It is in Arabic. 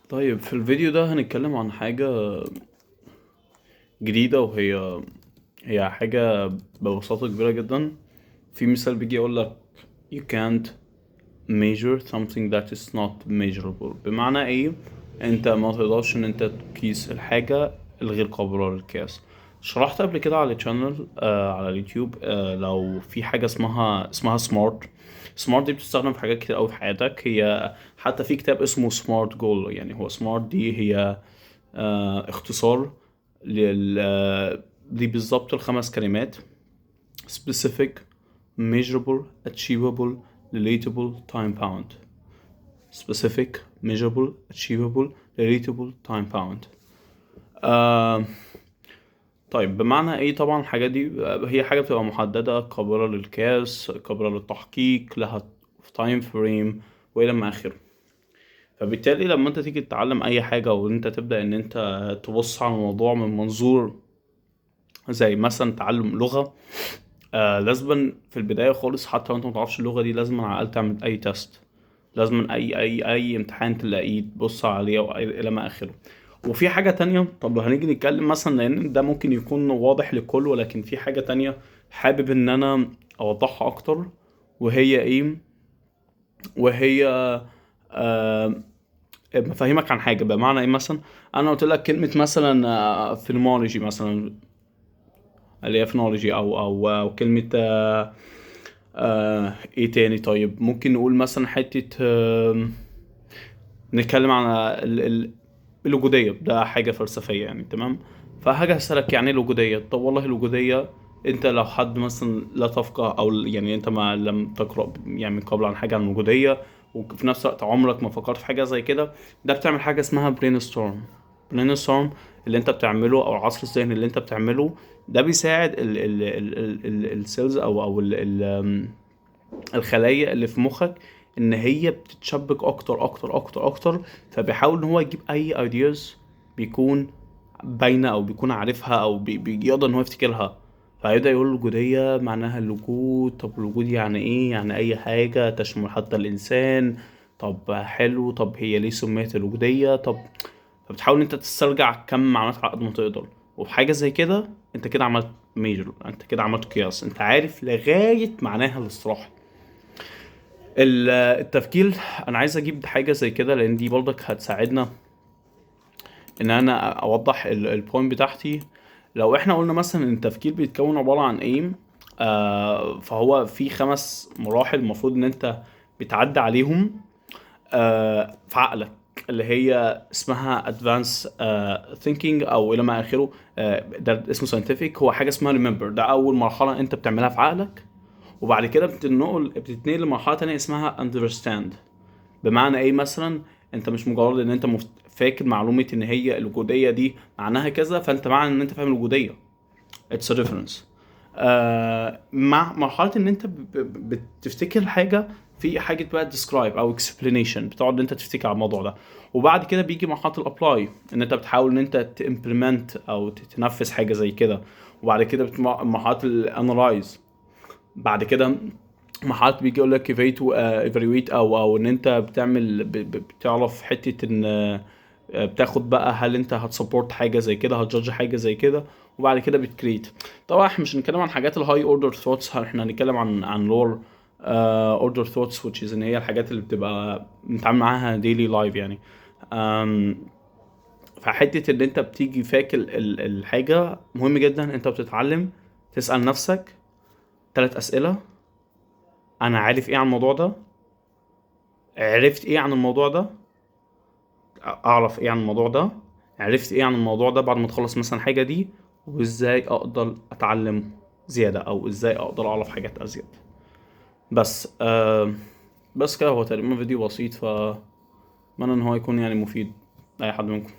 طيب في الفيديو ده هنتكلم عن حاجة جديدة، وهي حاجة ببساطة كبيرة جدا. في مثال بيجي يقولك you can't measure something that is not measurable. بمعنى ايه؟ انت ما تقدرش ان انت تقيس الحاجة الغير قابلة للقياس. شرحت قبل كده على channel على اليوتيوب. لو في حاجة اسمها سمارت دي بتستخدم في حاجات كتير قوي في حياتك. هي حتى في كتاب اسمه سمارت جول، يعني هو سمارت دي هي اختصار دي بالظبط الخمس كلمات: specific, measurable, achievable, relatable, time bound. specific, measurable, achievable, relatable, time bound. آه طيب بمعنى ايه؟ طبعا الحاجات دي هي حاجة بتبقى محددة، قابلة للقياس، قابلة للتحقيق، لها تايم فريم والى ما اخره. فبالتالي لما انت تيجي تتعلم اي حاجة وانت تبدأ ان انت تبص على الموضوع من منظور زي مثلا تعلم لغة، لازما في البداية خالص حتى لو انت متعرفش اللغة دي لازما على الأقل تعمل أي تيست. لازما أي امتحان تلاقيه تبص عليه إلى ما آخره. وفي حاجة تانية، طب لو هنيجي نتكلم مثلا، لأن ده ممكن يكون واضح للكل، ولكن في حاجة تانية حابب إن أنا أوضحها أكتر. وهي إيه؟ وهي آه بفهمك عن حاجة. بمعنى إيه؟ مثلا أنا قلت لك كلمة مثلا فينومولوجي مثلا، اللي هي فينولوجي أو كلمة ايه تاني. طيب ممكن نقول مثلا حتة نتكلم عن الوجودية. ده حاجة فلسفية يعني، تمام. فحاجة هسألك يعني ايه الوجودية؟ طب والله الوجودية، انت لو حد مثلا لا تفقه او يعني انت ما لم تقرأ يعني من قبل عن حاجة عن الوجودية، وفي نفس الوقت عمرك ما فكرت في حاجة زي كده، ده بتعمل حاجة اسمها برين ستورم. اللي انت بتعمله او العصر الذهني اللي انت بتعمله ده بيساعد السيلز او الخلايا اللي في مخك ان هي بتتشبك اكتر اكتر اكتر اكتر. فبيحاول ان هو يجيب اي ايدياز بيكون باينه او بيكون عارفها او بيقدر ان هو يفتكرها. فهيبدأ يقول الوجودية معناها الوجود. طب الوجود يعني ايه؟ يعني اي حاجة تشمل حتى الانسان. طب حلو، طب هي ليه سميت الوجودية؟ طب فبتحاول ان انت تسترجع كم معلومات على قد ما تقدر. وفي حاجة زي كده انت كده عملت ميجر، انت كده عملت قياس، انت عارف لغاية معناها الاصطلاحي. التفكير. انا عايز اجيب حاجه زي كده لان دي برضك هتساعدنا ان انا اوضح البوينت بتاعتي. لو احنا قلنا مثلا ان التفكير بيتكون عباره عن ايه، فهو في 5 مراحل المفروض ان انت بتعدي عليهم في عقلك، اللي هي اسمها advanced thinking او الى ما اخره. ده اسمه scientific. هو حاجه اسمها remember، ده اول مرحله انت بتعملها في عقلك. وبعد كده بتتنقل لمرحله تانية اسمها understand. بمعنى ايه؟ مثلا انت مش مجرد ان انت فاكر معلومه ان هي الوجوديه دي معناها كذا، فانت معنى ان انت فاهم الوجوديه. It's a difference. مع مرحله ان انت بتفتكر حاجه، في حاجه بقى describe او explanation، بتقعد ان انت تفتكر على الموضوع ده. وبعد كده بيجي مرحله الابلاي، ان انت بتحاول ان انت تimplement او تنفذ حاجه زي كده. وبعد كده مرحله الانالايز. بعد كده محلات بيجي يقول لك ايفالويت او ان انت بتعمل بتعرف حته ان بتاخد بقى هل انت هتسبورت حاجه زي كده، هتجادج حاجه زي كده. وبعد كده بتكريت. طبعا احنا مش هنتكلم عن حاجات الهاي اوردر ثوتس، احنا هنتكلم عن لور اوردر ثوتس which is ان هي الحاجات اللي بتبقى بنتعامل معاها ديلي لايف يعني. أم، فحته ان انت بتيجي فاكر الحاجه مهم جدا. انت بتتعلم تسال نفسك 3 اسئله: انا عارف ايه عن الموضوع ده؟ عرفت ايه عن الموضوع ده؟ اعرف ايه عن الموضوع ده؟ عرفت ايه عن الموضوع ده بعد ما تخلص مثلا حاجة دي؟ وازاي اقدر اتعلم زيادة، او ازاي اقدر اعرف حاجات ازيد. بس بس كده. هو تقريبا فيديو بسيط، اتمنى ان هو يكون يعني مفيد لاي حد منكم.